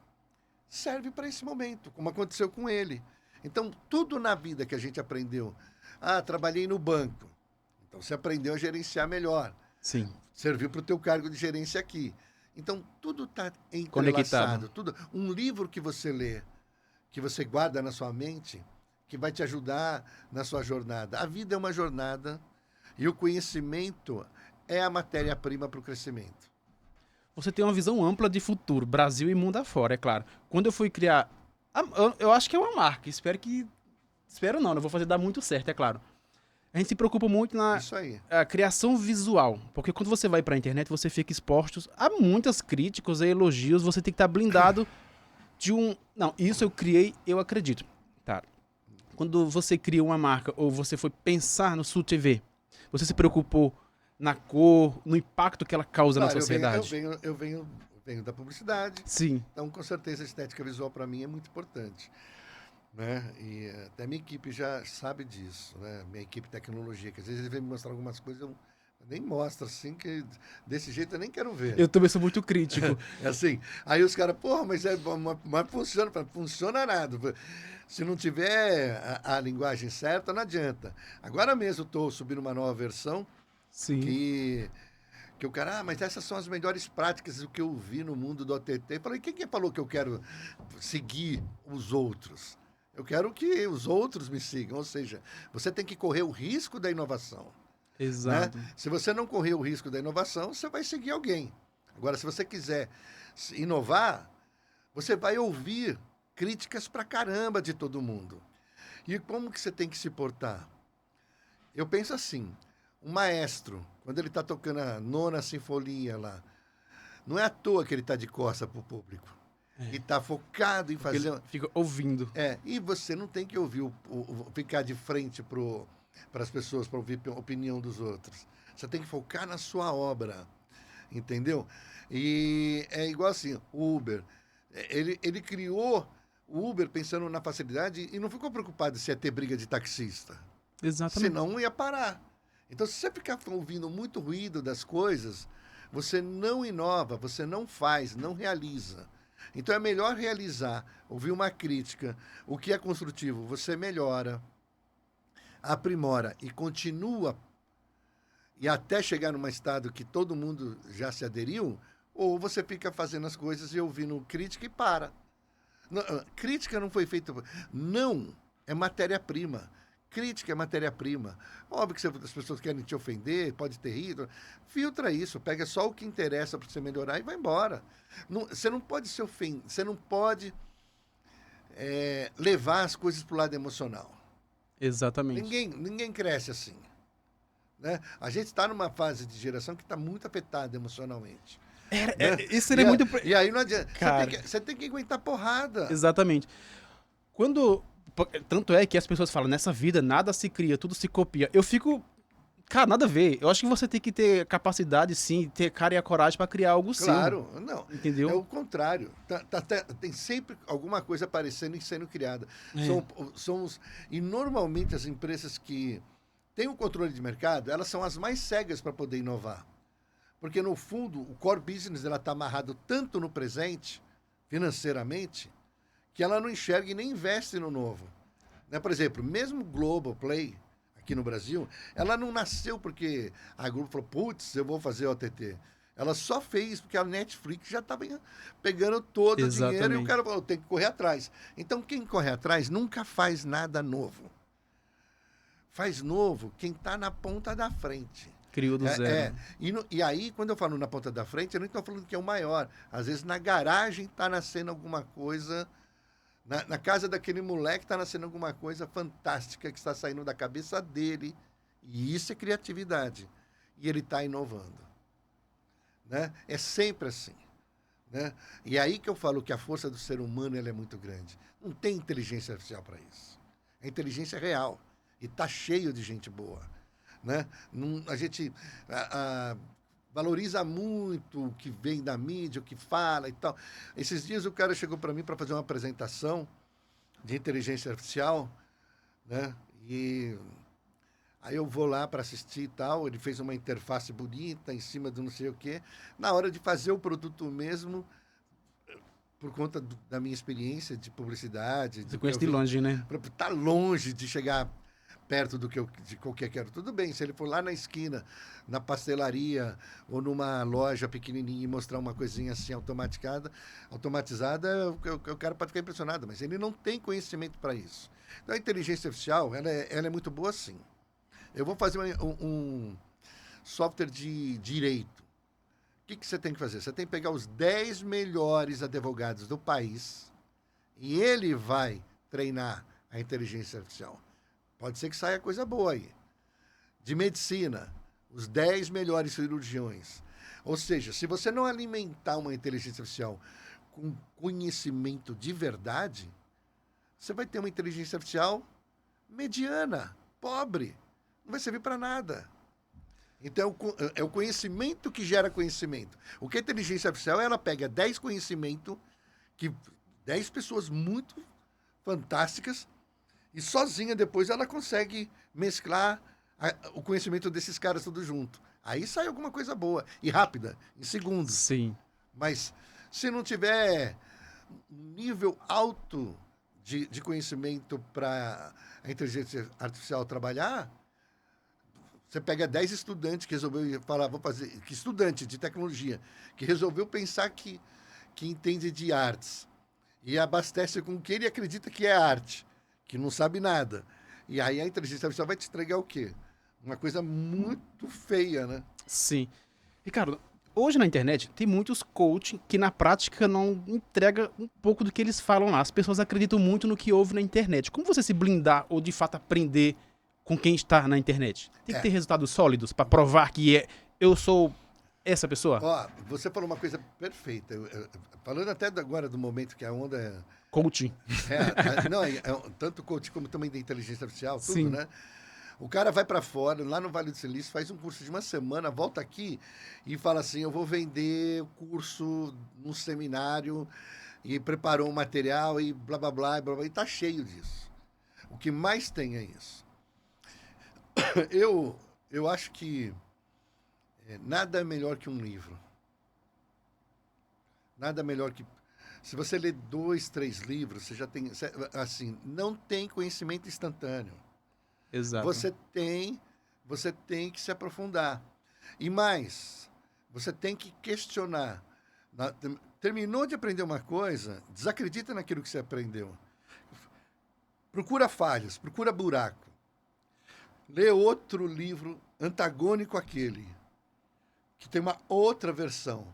serve para esse momento, como aconteceu com ele. Então, tudo na vida que a gente aprendeu. Trabalhei no banco. Então, você aprendeu a gerenciar melhor. Sim. Serviu para o teu cargo de gerência aqui. Então, tudo está entrelaçado. Conectado. Um livro que você lê, que você guarda na sua mente, que vai te ajudar na sua jornada. A vida é uma jornada e o conhecimento é a matéria-prima para o crescimento. Você tem uma visão ampla de futuro, Brasil e mundo afora, é claro. Quando eu fui criar, eu acho que é uma marca, espero não vou fazer dar muito certo, é claro. A gente se preocupa muito na Isso aí. criação visual, porque quando você vai pra internet, você fica exposto a muitas críticas, a elogios, você tem que estar blindado de um... Não, isso eu criei, eu acredito. Tá. Quando você cria uma marca, ou você foi pensar no Sul TV, você se preocupou na cor, no impacto que ela causa na sociedade? Eu venho da publicidade. Sim. Então, com certeza, a estética visual para mim é muito importante. Né? E até minha equipe já sabe disso, né? Minha equipe de tecnologia, que às vezes eles vêm me mostrar algumas coisas, eu nem mostro assim, que desse jeito eu nem quero ver. Eu também sou muito crítico. É assim, aí os caras, porra, mas funciona nada. Se não tiver a linguagem certa, não adianta. Agora mesmo eu estou subindo uma nova versão, Sim. que o cara, mas essas são as melhores práticas do que eu vi no mundo do OTT. Eu falei, quem que falou que eu quero seguir os outros? Eu quero que os outros me sigam, ou seja, você tem que correr o risco da inovação. Exato. Né? Se você não correr o risco da inovação, você vai seguir alguém. Agora, se você quiser inovar, você vai ouvir críticas pra caramba de todo mundo. E como que você tem que se portar? Eu penso assim, um maestro, quando ele está tocando a nona sinfonia lá, não é à toa que ele está de costas pro público. E está focado em fazer... Ele fica ouvindo. E você não tem que ouvir, ficar de frente para as pessoas, para ouvir a opinião dos outros. Você tem que focar na sua obra, entendeu? E é igual assim, o Uber. Ele criou o Uber pensando na facilidade e não ficou preocupado se ia ter briga de taxista. Exatamente. Senão ia parar. Então, se você ficar ouvindo muito ruído das coisas, você não inova, você não faz, não realiza. Então é melhor realizar, ouvir uma crítica, o que é construtivo, você melhora, aprimora e continua, e até chegar num estado que todo mundo já se aderiu, ou você fica fazendo as coisas e ouvindo crítica e para. Não, crítica não foi feita... Não, é matéria-prima. Crítica é matéria-prima. Óbvio que as pessoas querem te ofender, pode ter rido. Filtra isso, pega só o que interessa para você melhorar e vai embora. Você não pode se ofender, você não pode levar as coisas para o lado emocional. Exatamente. Ninguém cresce assim. Né? A gente está numa fase de geração que está muito afetada emocionalmente. Isso seria muito... E aí não adianta. Cara, você tem que aguentar porrada. Exatamente. Tanto é que as pessoas falam, nessa vida nada se cria, tudo se copia. Eu fico... Cara, nada a ver. Eu acho que você tem que ter capacidade, sim, ter cara e a coragem para criar algo seu. Claro, não. Entendeu? É o contrário. Tem sempre alguma coisa aparecendo e sendo criada. E normalmente as empresas que têm o controle de mercado, elas são as mais cegas para poder inovar. Porque, no fundo, o core business está amarrado tanto no presente, financeiramente, que ela não enxerga e nem investe no novo. Né? Por exemplo, mesmo o Globoplay, aqui no Brasil, ela não nasceu porque a Globo falou, putz, eu vou fazer OTT. Ela só fez porque a Netflix já estava pegando todo o dinheiro e o cara falou, tem que correr atrás. Então, quem corre atrás nunca faz nada novo. Faz novo quem está na ponta da frente. Criou do zero. E aí, quando eu falo na ponta da frente, eu não estou falando que é o maior. Às vezes, na garagem está nascendo alguma coisa... Na casa daquele moleque está nascendo alguma coisa fantástica que está saindo da cabeça dele. E isso é criatividade. E ele está inovando. Né? É sempre assim. Né? E aí que eu falo que a força do ser humano ela é muito grande. Não tem inteligência artificial para isso. É inteligência real. E está cheio de gente boa. Né? A gente... valoriza muito o que vem da mídia, o que fala e tal. Esses dias o cara chegou para mim para fazer uma apresentação de inteligência artificial, né? E aí eu vou lá para assistir e tal. Ele fez uma interface bonita em cima do não sei o quê. Na hora de fazer o produto mesmo, por conta da minha experiência de publicidade... Você conhece de longe, né? Tá longe de chegar perto de qualquer quero. Tudo bem, se ele for lá na esquina, na pastelaria ou numa loja pequenininha e mostrar uma coisinha assim automatizada, o cara pode ficar impressionado, mas ele não tem conhecimento para isso. Então, a inteligência artificial, ela é muito boa, sim. Eu vou fazer um software de direito. O que você tem que fazer? Você tem que pegar os 10 melhores advogados do país e ele vai treinar a inteligência artificial. Pode ser que saia coisa boa aí. De medicina, os 10 melhores cirurgiões. Ou seja, se você não alimentar uma inteligência artificial com conhecimento de verdade, você vai ter uma inteligência artificial mediana, pobre. Não vai servir para nada. Então, é o conhecimento que gera conhecimento. O que é inteligência artificial? Ela pega 10 conhecimentos, 10 pessoas muito fantásticas, e sozinha depois ela consegue mesclar o conhecimento desses caras tudo junto. Aí sai alguma coisa boa e rápida, em segundos. Sim. Mas se não tiver um nível alto de conhecimento para a inteligência artificial trabalhar, você pega 10 estudantes que resolveu falar, vou fazer, que estudante de tecnologia, que resolveu pensar que entende de artes e abastece com o que ele acredita que é arte, que não sabe nada. E aí a inteligência artificial vai te entregar o quê? Uma coisa muito feia, né? Sim. Ricardo, hoje na internet tem muitos coaching que na prática não entrega um pouco do que eles falam lá. As pessoas acreditam muito no que ouve na internet. Como você se blindar ou de fato aprender com quem está na internet? Tem que ter resultados sólidos para provar que eu sou essa pessoa? Ó, você falou uma coisa perfeita. Falando até agora do momento que a onda é... Coaching. Não, tanto coaching como também da inteligência artificial, tudo, Sim. né? O cara vai para fora, lá no Vale do Silício, faz um curso de uma semana, volta aqui e fala assim, eu vou vender o curso num seminário e preparou um material e blá, blá, blá, blá, blá, e tá cheio disso. O que mais tem é isso. Eu acho que nada é melhor que um livro. Nada melhor que... Se você lê 2, 3 livros, você já tem... Assim, não tem conhecimento instantâneo. Exato. Você tem que se aprofundar. E mais, você tem que questionar. Terminou de aprender uma coisa, desacredita naquilo que você aprendeu. Procura falhas, procura buraco. Lê outro livro antagônico àquele, que tem uma outra versão.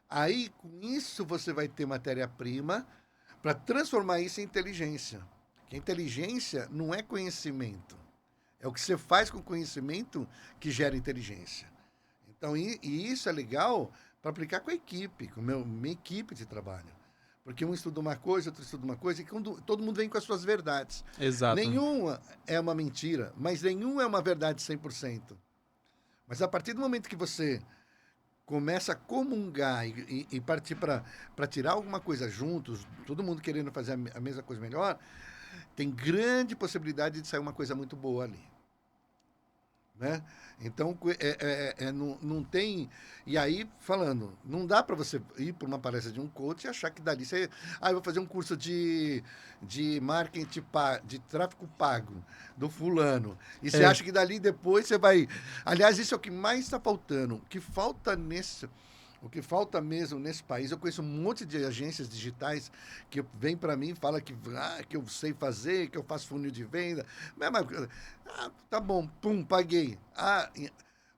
Aí, com isso, você vai ter matéria-prima para transformar isso em inteligência. Porque inteligência não é conhecimento. É o que você faz com o conhecimento que gera inteligência. Então, e isso é legal para aplicar com a equipe, com a minha equipe de trabalho. Porque um estuda uma coisa, outro estuda uma coisa, e todo mundo vem com as suas verdades. Exato. Nenhuma é uma mentira, mas nenhuma é uma verdade 100%. Mas a partir do momento que você começa a comungar e partir para tirar alguma coisa juntos, todo mundo querendo fazer a mesma coisa melhor, tem grande possibilidade de sair uma coisa muito boa ali. Né? Então, não tem... E aí, falando, não dá para você ir para uma palestra de um coach e achar que dali você... eu vou fazer um curso de marketing, de tráfego pago do fulano. E você acha que dali depois você vai... Aliás, isso é o que mais está faltando. O que falta mesmo nesse país, eu conheço um monte de agências digitais que vem para mim e fala que eu sei fazer, que eu faço funil de venda. Tá bom, pum, paguei.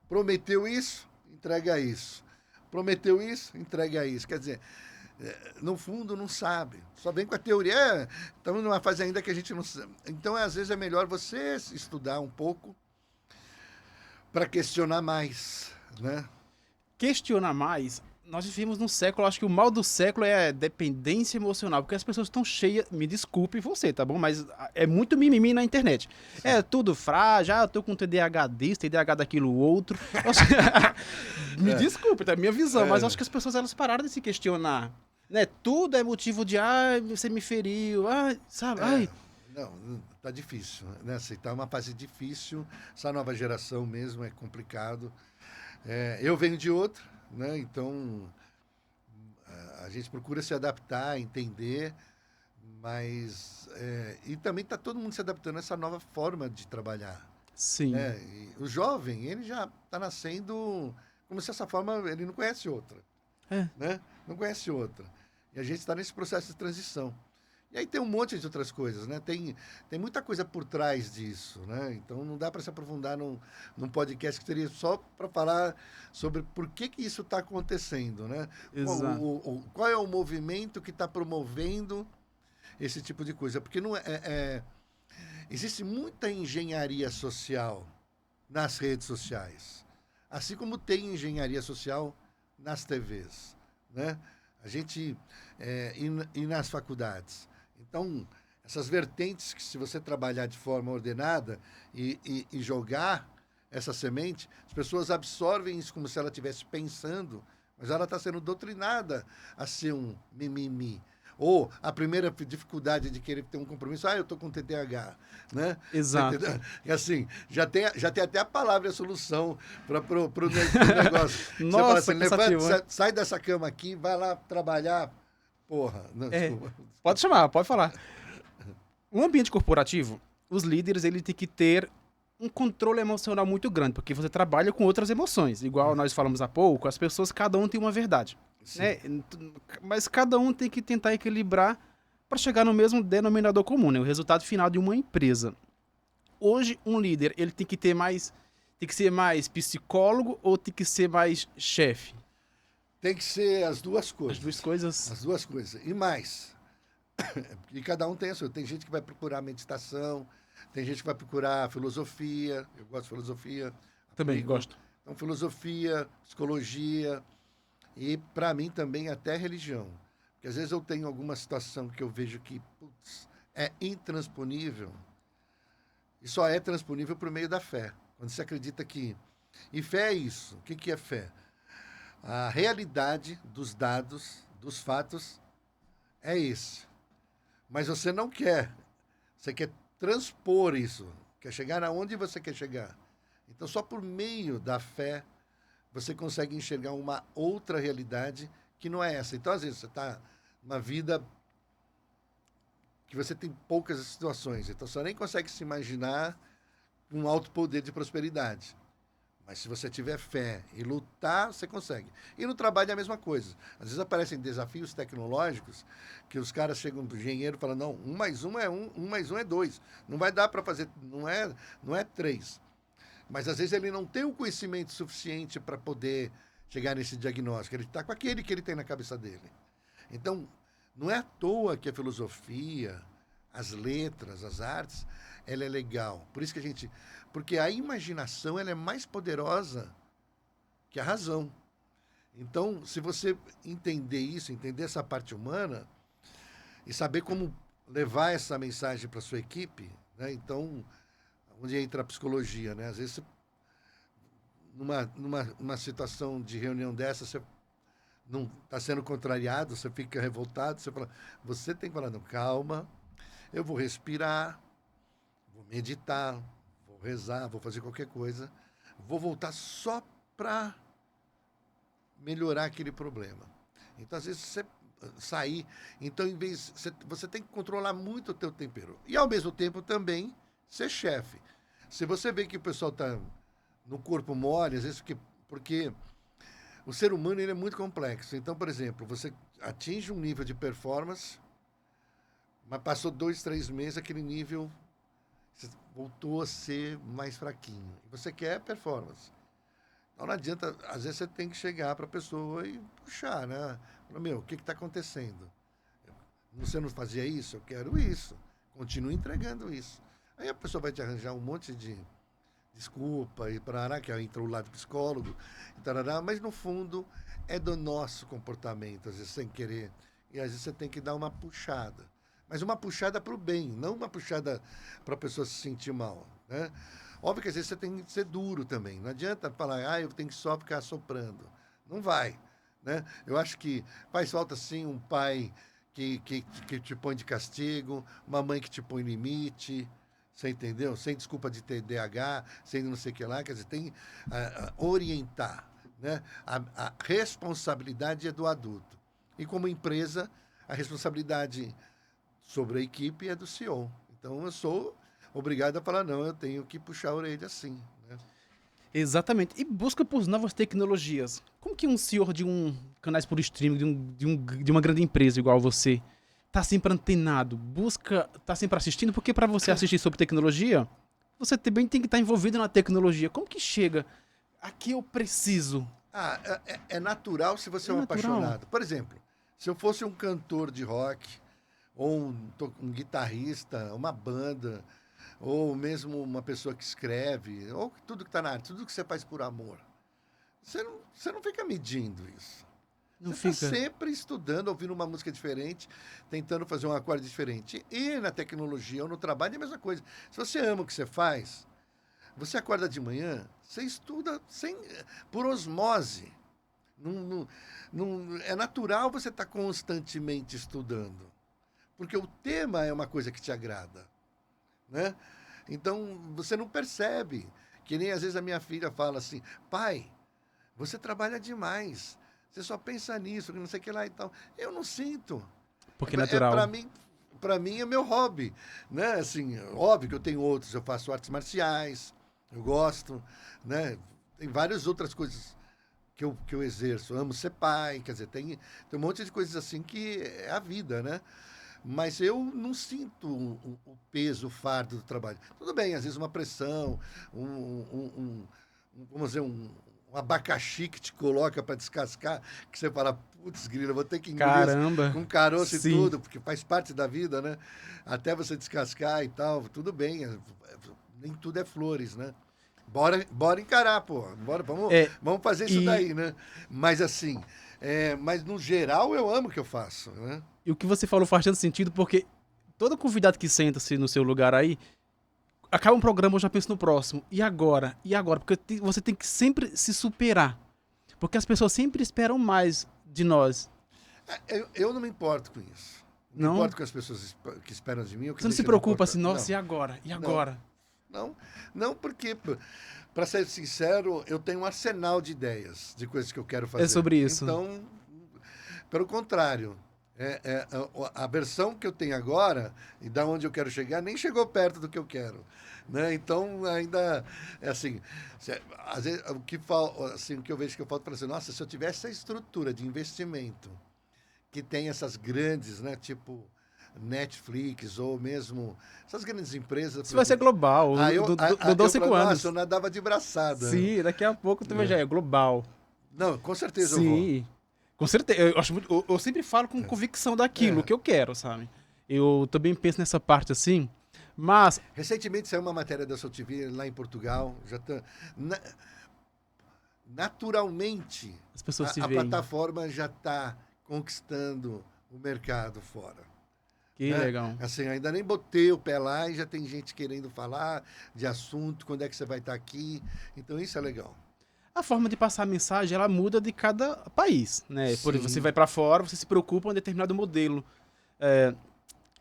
Prometeu isso, entrega isso. Prometeu isso, entrega isso. Quer dizer, no fundo não sabe. Só vem com a teoria. Estamos numa fase ainda que a gente não sabe. Então, às vezes, é melhor você estudar um pouco para questionar mais, né? Questionar mais, nós vivemos num século, acho que o mal do século é a dependência emocional, porque as pessoas estão cheias, me desculpe você, tá bom? Mas é muito mimimi na internet. Sim. É tudo frágil, eu tô com TDAH disso, TDAH daquilo outro. Me desculpe, tá? É a minha visão, mas eu acho que as pessoas elas pararam de se questionar. Né? Tudo é motivo de, você me feriu, sabe? Não, tá difícil, né? Tá uma fase difícil, essa nova geração mesmo é complicado. Eu venho de outra, né? Então a gente procura se adaptar, entender, Mas, e também está todo mundo se adaptando a essa nova forma de trabalhar. Sim. Né? E o jovem, ele já está nascendo como se essa forma, ele não conhece outra. É. Né? Não conhece outra. E a gente está nesse processo de transição. E aí tem um monte de outras coisas, né? Tem muita coisa por trás disso, né? Então não dá para se aprofundar num podcast que seria só para falar sobre por que isso está acontecendo, né? Exato. Qual é o movimento que está promovendo esse tipo de coisa? Porque não existe muita engenharia social nas redes sociais, assim como tem engenharia social nas TVs, né? A gente e nas faculdades. Então, essas vertentes que, se você trabalhar de forma ordenada e jogar essa semente, as pessoas absorvem isso como se ela estivesse pensando, mas ela está sendo doutrinada a ser um mimimi. Ou a primeira dificuldade de querer ter um compromisso, eu estou com TDAH, né? Exato. E assim, já tem até a palavra e a solução para o negócio. Você fala assim, levanta, sai dessa cama aqui, vai lá trabalhar. Porra, não, desculpa. Pode chamar, pode falar. No ambiente corporativo, os líderes ele tem que ter um controle emocional muito grande, porque você trabalha com outras emoções. Igual nós falamos há pouco, as pessoas, cada um tem uma verdade. Né? Mas cada um tem que tentar equilibrar para chegar no mesmo denominador comum, né? O resultado final de uma empresa. Hoje, um líder, ele tem que ser mais psicólogo ou tem que ser mais chefe? Tem que ser as duas coisas. As duas coisas. As duas coisas. E mais. E cada um tem a sua. Tem gente que vai procurar meditação, tem gente que vai procurar filosofia. Eu gosto de filosofia. Também gosto. Então, filosofia, psicologia e, para mim, também até religião. Porque às vezes eu tenho alguma situação que eu vejo que é intransponível e só é transponível por meio da fé. Quando você acredita que... E fé é isso. O que é fé? A realidade dos dados, dos fatos, é esse. Mas você não quer. Você quer transpor isso. Quer chegar aonde você quer chegar. Então, só por meio da fé, você consegue enxergar uma outra realidade que não é essa. Então, às vezes, você está numa vida que você tem poucas situações. Então, você nem consegue se imaginar um alto poder de prosperidade. Mas se você tiver fé e lutar, você consegue. E no trabalho é a mesma coisa. Às vezes aparecem desafios tecnológicos que os caras chegam do engenheiro e falam, não, 1 mais 1 é 1, 1 mais 1 é 2. Não vai dar para fazer, não é 3. Mas às vezes ele não tem o conhecimento suficiente para poder chegar nesse diagnóstico. Ele está com aquele que ele tem na cabeça dele. Então, não é à toa que a filosofia, as letras, as artes, ela é legal. Por isso que porque a imaginação ela é mais poderosa que a razão. Então, se você entender isso, entender essa parte humana e saber como levar essa mensagem para sua equipe, né? Então, onde entra a psicologia, né? Às vezes, numa situação de reunião dessa, você não está sendo contrariado, você fica revoltado, você tem que falar, não, calma, eu vou respirar, vou meditar, vou rezar, vou fazer qualquer coisa, vou voltar só para melhorar aquele problema. Então, às vezes, você sair... Então, em vez... Você tem que controlar muito o teu tempero. E, ao mesmo tempo, também ser chefe. Se você vê que o pessoal está no corpo mole, às vezes porque o ser humano ele é muito complexo. Então, por exemplo, você atinge um nível de performance, mas passou 2, 3 meses, aquele nível voltou a ser mais fraquinho. E você quer performance. Então não adianta, às vezes você tem que chegar para a pessoa e puxar, né? Meu, o que está acontecendo? Você não fazia isso? Eu quero isso. Continue entregando isso. Aí a pessoa vai te arranjar um monte de desculpa e parará, que entra o lado psicólogo, e tarará, mas no fundo é do nosso comportamento, às vezes sem querer. E às vezes você tem que dar uma puxada. Mas uma puxada para o bem, não uma puxada para a pessoa se sentir mal, né? Óbvio que às vezes você tem que ser duro também. Não adianta falar, eu tenho que só ficar soprando. Não vai, né? Eu acho que faz falta, sim, um pai que te põe de castigo, uma mãe que te põe limite, você entendeu? Sem desculpa de TDAH, sem não sei o que lá. Quer dizer, tem orientar, né? A responsabilidade é do adulto. E como empresa, a responsabilidade sobre a equipe é do CEO. Então, eu sou obrigado a falar, não, eu tenho que puxar a orelha assim, né? Exatamente. E busca por novas tecnologias. Como que um senhor de um canais por streaming, de uma grande empresa igual você, tá sempre antenado, tá sempre assistindo? Porque para você assistir sobre tecnologia, você também tem que estar envolvido na tecnologia. Como que chega? Aqui eu preciso. Ah, é natural se você é É um natural. apaixonado. Por exemplo, se eu fosse um cantor de rock, ou um guitarrista, uma banda, ou mesmo uma pessoa que escreve, ou tudo que está na arte, tudo que você faz por amor, você não fica medindo isso. Não Você está fica. sempre estudando, ouvindo uma música diferente, tentando fazer um acorde diferente. E na tecnologia ou no trabalho é a mesma coisa. Se você ama o que você faz, você acorda de manhã, você estuda por osmose. É natural você estar constantemente estudando. Porque o tema é uma coisa que te agrada, né? Então, você não percebe. Que nem às vezes a minha filha fala assim, pai, você trabalha demais. Você só pensa nisso, não sei o que lá e tal. Eu não sinto. Porque é É natural. para mim é meu hobby, né? Assim, óbvio que eu tenho outros, eu faço artes marciais, eu gosto, né? Tem várias outras coisas que eu exerço. Eu amo ser pai, quer dizer, tem um monte de coisas assim que é a vida, né? Mas eu não sinto o peso, o fardo do trabalho. Tudo bem, às vezes uma pressão, vamos dizer, um abacaxi que te coloca para descascar, que você fala, putz, grila, eu vou ter que engolir Caramba. com caroço e Sim. tudo, porque faz parte da vida, né? Até você descascar e tal, tudo bem, nem tudo é flores, né? Bora encarar, pô. É, Vamos fazer isso e, daí, né? Mas assim, mas no geral eu amo o que eu faço, né? e o que você falou faz tanto sentido, porque todo convidado que senta-se no seu lugar aí, acaba um programa, eu já penso no próximo. E agora? E agora? Porque você tem que sempre se superar. Porque as pessoas sempre esperam mais de nós. Eu não me importo com isso. Não me Não? importo com as pessoas que esperam de mim, o que Você não se deixa de preocupa importar. assim, Não, nossa, e agora? E não, agora? não. Não, porque, para ser sincero, eu tenho um arsenal de ideias, de coisas que eu quero É fazer. sobre isso. Então, pelo contrário, a versão que eu tenho agora e da onde eu quero chegar nem chegou perto do que eu quero, né? Então ainda é assim, às vezes assim, o que eu vejo que eu falta para assim, nossa, se eu tivesse essa estrutura de investimento que tem essas grandes, né, tipo Netflix ou mesmo essas grandes empresas, Isso por vai ser exemplo, global. aí Dou eu cinco falava, nossa, eu anos. nadava de braçada, né? Sim, daqui a pouco tu vai já é global. Não, com certeza eu vou. Sim. Com certeza. Eu acho muito, eu sempre falo com convicção daquilo É. que eu quero, sabe? Eu também penso nessa parte assim. Mas Recentemente saiu uma matéria da Sol TV lá em Portugal. Na- Naturalmente, as pessoas se a veem. plataforma já está conquistando o mercado fora. Que Né? legal. Assim, ainda nem botei o pé lá e já tem gente querendo falar de assunto, quando é que você vai estar aqui. Então isso é legal. A forma de passar a mensagem, ela muda de cada país, né? Por exemplo, você Sim. vai pra fora, você se preocupa com um determinado modelo.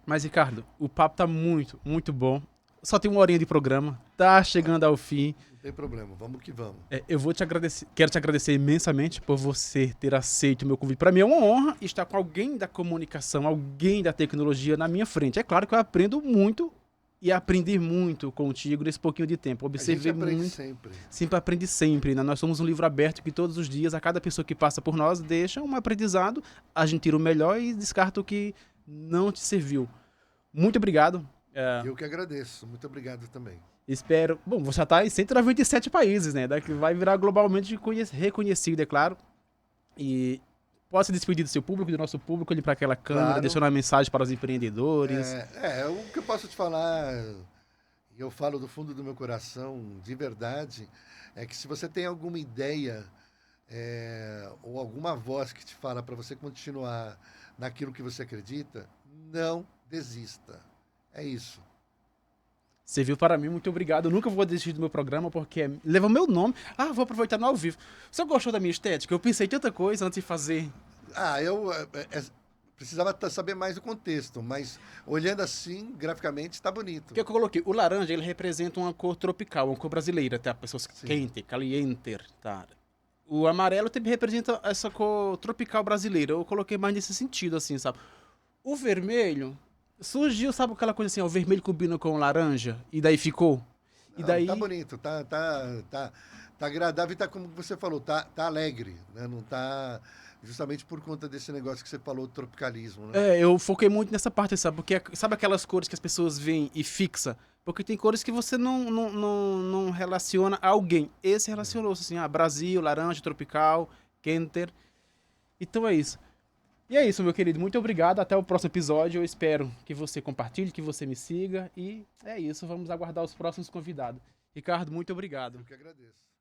Mas, Ricardo, o papo tá muito, muito bom. Só tem uma horinha de programa, tá chegando ao fim. Não tem problema, vamos que vamos. Eu vou te agradecer, quero te agradecer imensamente por você ter aceito o meu convite. Para mim é uma honra estar com alguém da comunicação, alguém da tecnologia na minha frente. É claro que eu aprendo muito e aprendi muito contigo nesse pouquinho de tempo. A gente Observei aprende muito, sempre. sempre aprende sempre, né? Nós somos um livro aberto que todos os dias, a cada pessoa que passa por nós, deixa um aprendizado, a gente tira o melhor e descarta o que não te serviu. Muito obrigado. Eu que agradeço. Muito obrigado também. Espero. Bom, você já está em 197 países, né? Daqui vai virar globalmente reconhecido, é claro. E pode se despedir do seu público, do nosso público, olhe para aquela câmera, Claro. deixando uma mensagem para os empreendedores. O que eu posso te falar, e eu falo do fundo do meu coração, de verdade, é que se você tem alguma ideia ou alguma voz que te fala para você continuar naquilo que você acredita, não desista. É isso. Serviu para mim, muito obrigado. Eu nunca vou desistir do meu programa porque leva o meu nome. Ah, vou aproveitar no ao vivo. Você gostou da minha estética? Eu pensei em tanta coisa antes de fazer. Eu precisava saber mais do contexto, mas olhando assim, graficamente, está bonito. O que eu coloquei? O laranja, ele representa uma cor tropical, uma cor brasileira, tá? Pessoas Sim. quente, caliente, tá? O amarelo também representa essa cor tropical brasileira. Eu coloquei mais nesse sentido, assim, sabe? O vermelho surgiu, sabe aquela coisa assim, o vermelho combina com o laranja, e daí ficou. E Não, daí, tá bonito, tá agradável e tá como você falou, tá alegre, né? Não tá justamente por conta desse negócio que você falou, do tropicalismo, né? eu foquei muito nessa parte, sabe? Porque sabe aquelas cores que as pessoas veem e fixa? Porque tem cores que você não relaciona a alguém. Esse relacionou-se assim, Brasil, laranja, tropical, Kenter. Então é isso. E é isso, meu querido. Muito obrigado. Até o próximo episódio. Eu espero que você compartilhe, que você me siga. E é isso. Vamos aguardar os próximos convidados. Ricardo, muito obrigado. Eu que agradeço.